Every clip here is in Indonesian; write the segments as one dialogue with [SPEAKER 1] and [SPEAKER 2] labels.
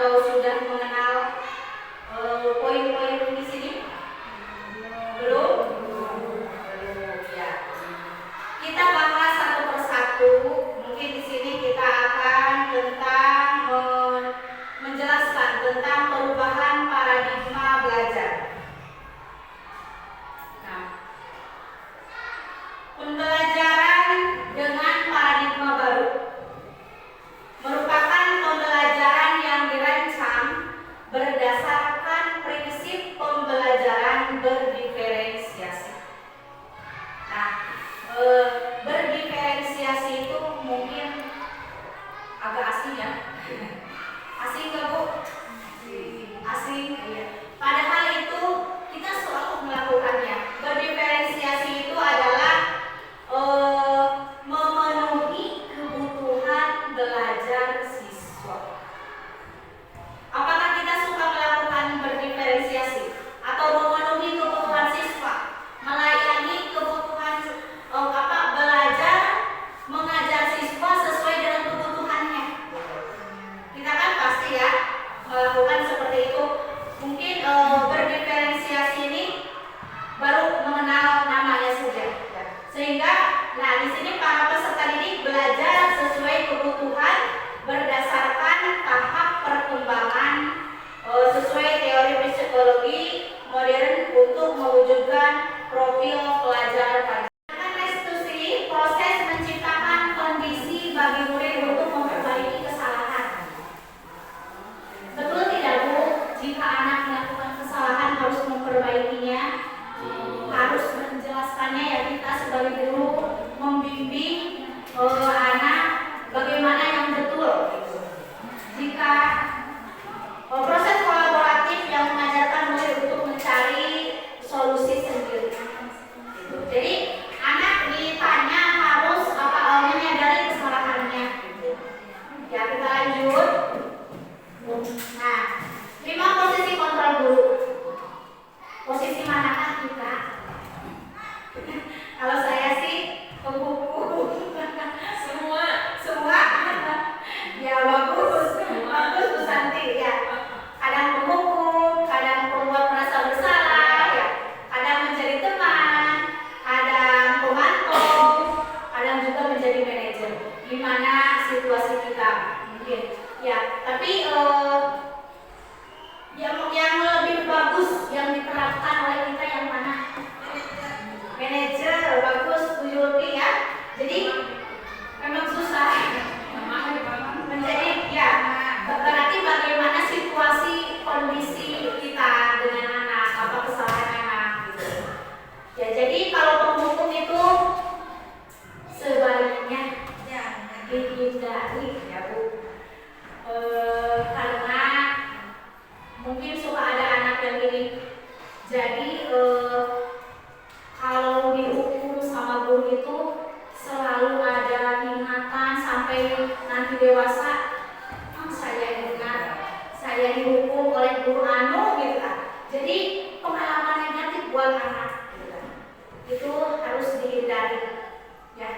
[SPEAKER 1] atau sudah mengenal poin-poin di sini? Belum? Ya. Kita bahas satu persatu. Mungkin di sini kita akan menjelaskan tentang perubahan paradigma belajar. Nah, pembelajaran dengan paradigma baru merupakan pembelajaran yang dirancang berdasarkan prinsip pembelajaran berdiferensiasi. Nah, berdiferensiasi itu mungkin agak asing ya. Asing nggak Bu? Asing. Iya. Padahal itu kita selalu melakukannya. Berdiferensiasi itu adalah memenuhi kebutuhan belajar siswa. Apakah kita suka melakukan berdiferensiasi atau memenuhi kebutuhan siswa, melayani kebutuhan belajar, mengajar siswa sesuai dengan kebutuhannya? Kita kan pasti ya melakukan seperti itu. Mungkin berdiferensiasi ini baru mengenal namanya saja. Sehingga, nah di sini para peserta didik belajar sesuai kebutuhan berdasarkan tahap perkembangan sesuai teori psikologi modern untuk mewujudkan profil pelajar. Restitusi, proses menciptakan kondisi bagi murid untuk memperbaiki kesalahan. Betul tidak Bu? Jika anak melakukan kesalahan harus memperbaikinya, harus menjelaskannya ya, kita sebagai guru membimbing anak bagaimana yang betul. Jika proses kolaboratif yang mengajarkan murid untuk mencari solusi sendiri. Jadi anak ditanya harus menyadari kesalahannya. Ya, kita lanjut. Nah, 5 posisi kontrol guru. Posisi manakah kita? Kalau saya sih pembuku. Semua. Ya bagus Bu Santi ya. Kadang pembuku, kadang pembuat merasa bersalah ya. Kadang menjadi teman, kadang pemantau, kadang juga menjadi manajer. Gimana situasi kita mungkin ya. Tapi yang lebih bagus yang diterapkan oleh kita yang mana? Manajer, bagus Bu Yulti ya. Jadi memang susah menjadi ya. Berarti bagaimana situasi kondisi kita dengan anak, apa kesalahan anak gitu. Ya, jadi kalau penghukum itu sebaliknya dihindari ya Bu. Karena mungkin suka ada anak yang gini. Jadi kalau dihukum sama guru itu selalu ada ingatan sampai nanti dewasa. Saya ingat saya dihukum oleh guru gitu kan. Jadi pengalaman negatif buat anak gitu kan. Itu harus dihindari ya.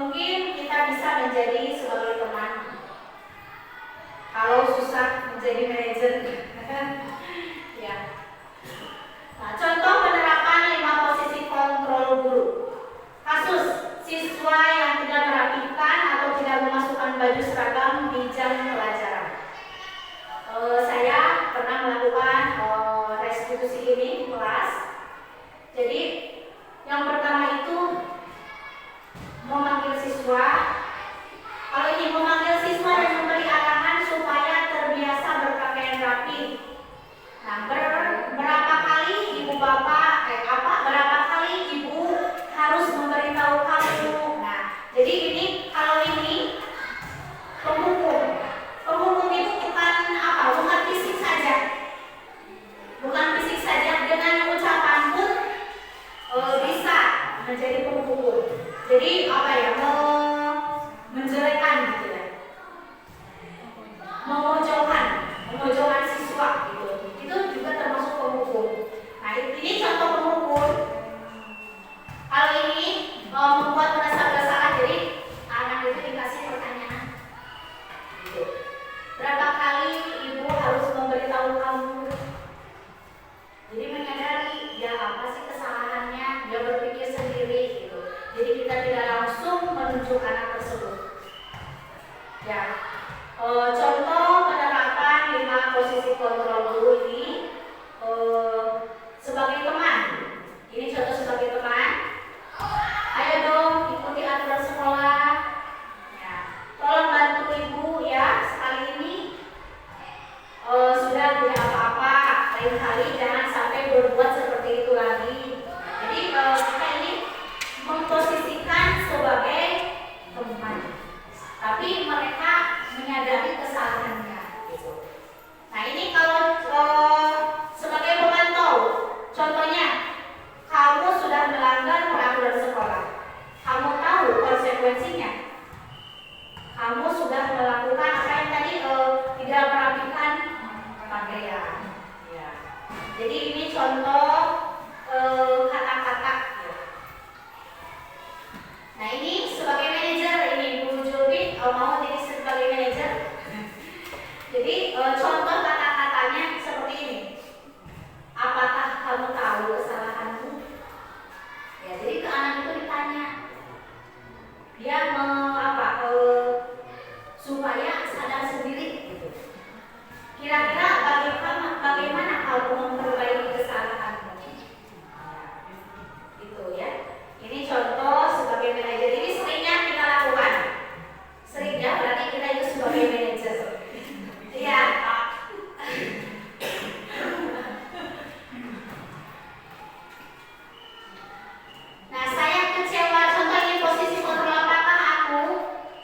[SPEAKER 1] Mungkin kita bisa menjadi sebagai teman. Kalau susah menjadi manajer ya. Nah, contoh penerapan 5 posisi kontrol guru. Kasus siswa yang tidak merapikan atau tidak memasukkan baju seragam di jam pelajaran. Saya pernah melakukan restitusi ini di kelas. Jadi yang pertama itu memanggil siswa. Kalau ini memanggil siswa dan memberi arahan supaya terbiasa berpakaian rapi. Nah, berapa kali ibu bapak berapa kali ibu harus memberitahu kamu. Nah, jadi ini kalau ini penghukum itu bukan fisik saja. Bukan fisik saja, dengan ucapan pun bisa menjadi penghukum. Jadi menjelekan gitu ya. Memojokkan siswa gitu. Itu juga termasuk penghukum. Nah, ini contoh penghukum. Kalau ini membuat merasa bersalah, jadi anak itu dikasih pertanyaan gitu. Berapa Lain kali jangan sampai berbuat seperti itu lagi. Jadi kita ini memposisikan sebagai teman, tapi mereka menyadari kesalahannya. Nah ini kalau sebagai pemantau, contohnya kamu sudah melanggar peraturan sekolah, kamu tahu konsekuensinya. Kamu sudah melakukan apa yang tadi tidak merapikan pakaian. Ya. Jadi ini contoh kata-kata. Nah ini sebagai manajer, ini Bu Julbi mau jadi sebagai manajer. Jadi contoh kata-katanya seperti ini. Apakah kamu tahu kesalahanmu? Ya, jadi ke anak itu ditanya. Dia supaya sadar sendiri gitu. Kira-kira bagaimana kalau memperbaiki kesalahanmu? Gitu ya. Ini contoh sebagai manajer. Ini seringnya kita lakukan. Sering ya, berarti kita itu sebagai manajer. Iya. Nah, saya kecewa. Contoh ini posisi kontrol apakah aku?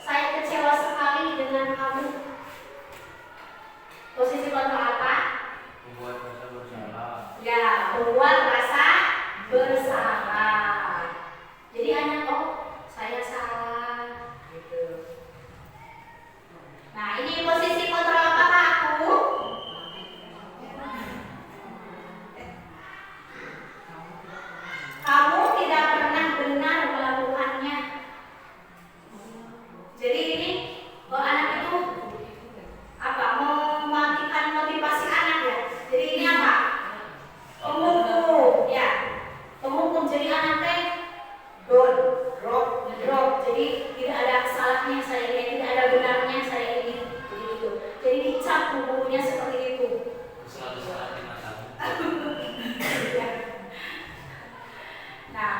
[SPEAKER 1] Saya kecewa sekali dengan kamu. Posisi kontrol apa?
[SPEAKER 2] Membuat rasa bersalah.
[SPEAKER 1] Ya, membuat rasa bersalah. Jadi hanya saya salah gitu. Nah, ini posisi kontrol apakah aku? Kamu tidak pernah benar melakukannya. Jadi ini anak itu mematikan motivasi anak ya. Jadi ini apa? Penghukum ya. Penghukum, jadi anak teh drop. Jadi tidak ada salahnya saya ini, tidak ada benarnya saya ini. Jadi itu. Jadi dicap gurunya seperti itu.
[SPEAKER 2] Selalu salah di matamu.
[SPEAKER 1] Ya. Nah,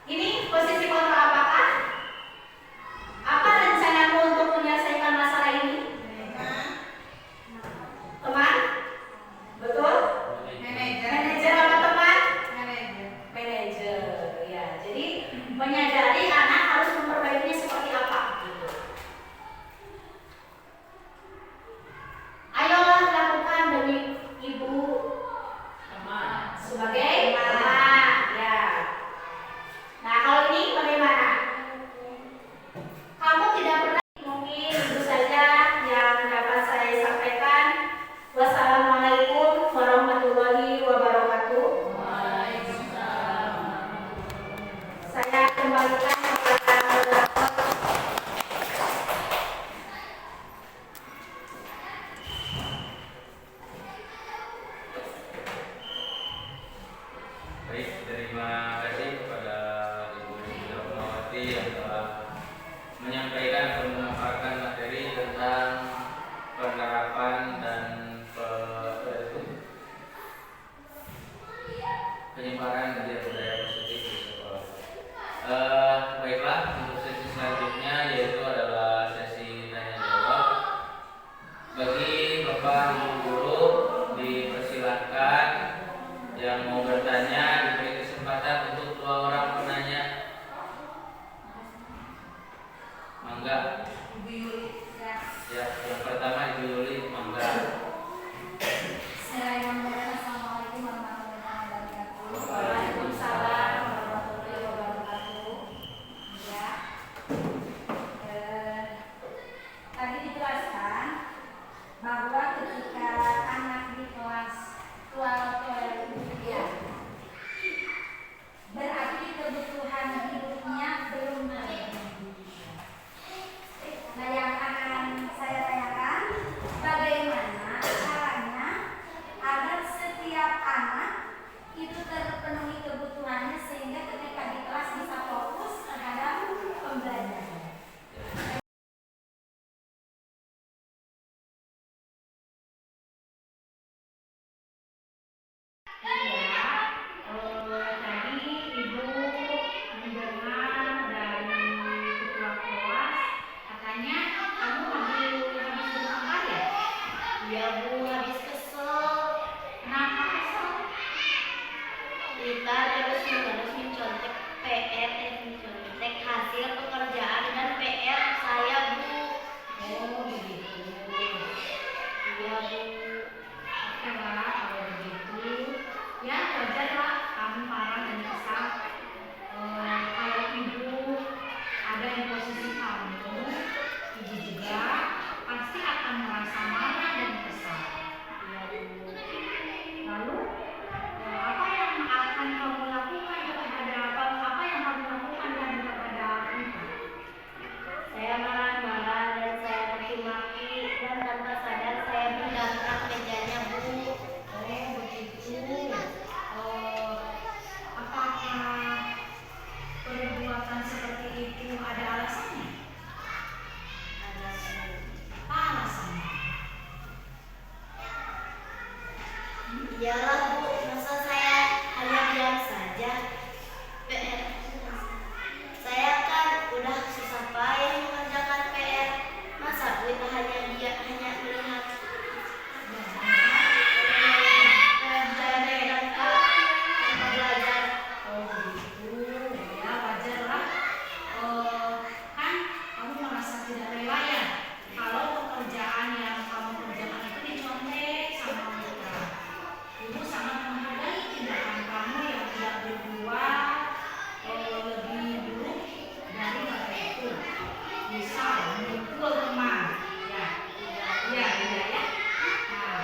[SPEAKER 1] ini posisi kontrol apakah? Apa rencanamu untuk menyelesaikan masalah ini? Teman? Betul? Manajer apa teman? Manajer. Ya, jadi menyadari anak harus memperbaikinya seperti apa gitu. Ayolah lakukan demi ibu sebagai teman. Ya. Nah, kalau ini bagaimana? Kamu tidak pernah, mungkin itu saja yang dapat saya sampaikan. Wassalamualaikum warahmatullahi wabarakatuh. Saya kembalikan kepada moderator.
[SPEAKER 2] Baik, terima kasih kepada Ibu Rahmawati yang telah menyampaikan atau memaparkan materi tentang penerapan dan penyebaran budaya positif di sekolah. Baiklah, untuk sesi selanjutnya yaitu adalah sesi tanya jawab. Bagi Bapak Ibu guru dipersilahkan yang mau bertanya, diberi kesempatan untuk 2 orang penanya. Mangga.
[SPEAKER 1] Ibu Yuli.
[SPEAKER 2] Ya, yang pertama Ibu Yuli, mangga.
[SPEAKER 3] Assalamualaikum warahmatullahi wabarakatuh.
[SPEAKER 1] Waalaikumsalam warahmatullahi wabarakatuh.
[SPEAKER 3] Ya, tadi dijelaskan bahwa ketika anak di kelas 12 ya, berarti kebutuhan hidupnya belum terpenuhi. Nah, yang akan saya tanyakan, bagaimana caranya agar setiap anak itu terpenuhi kebutuhannya sehingga ketika di kelas bisa fokus terhadap pembelajaran.
[SPEAKER 1] Tadi Ibu mendengar dari ketua kelas, katanya kamu habis berangkat ya? Iya Bu, habis kesel. kita terus menerus mencontek PR mencontek hasil pekerjaan dan PR saya, Bu.
[SPEAKER 3] Oh begitu.
[SPEAKER 1] Iya, Bu.
[SPEAKER 3] Oke lah kalau begitu. Ya wajar lah kamu marah dan kesal. Kalau ibu ada di posisi kamu, ibu juga pasti akan merasa marah dan kesal.
[SPEAKER 1] Iya, Bu.
[SPEAKER 3] Lalu apa yang akan kamu lakukan kepada apa yang kamu lakukan kepada ibu?
[SPEAKER 1] Saya marah-marah dan saya maki-maki dan tanpa sadar saya mendabrak mejanya, Bu.
[SPEAKER 3] Oh begitu. Apakah perbuatan seperti itu ada alasannya?
[SPEAKER 1] Ada, Bu.
[SPEAKER 3] Apa alasannya?
[SPEAKER 1] Iyalah, Bu, masa saya hanya diam saja? PR. Saya kan udah susah payah mengerjakan PR. Masa Bu hanya melihat saya diam tanpa belajar.
[SPEAKER 3] Oh begitu. Ya wajar lah. Kan kamu merasa tidak rela ya kalau pekerjaan yang kamu kerjakan itu dicontek sama mereka. Ibu sangat menghargai tindakan kamu yang tidak berbuat lebih buruk dari hal itu. Misal memukul teman, ya, ya. Nah,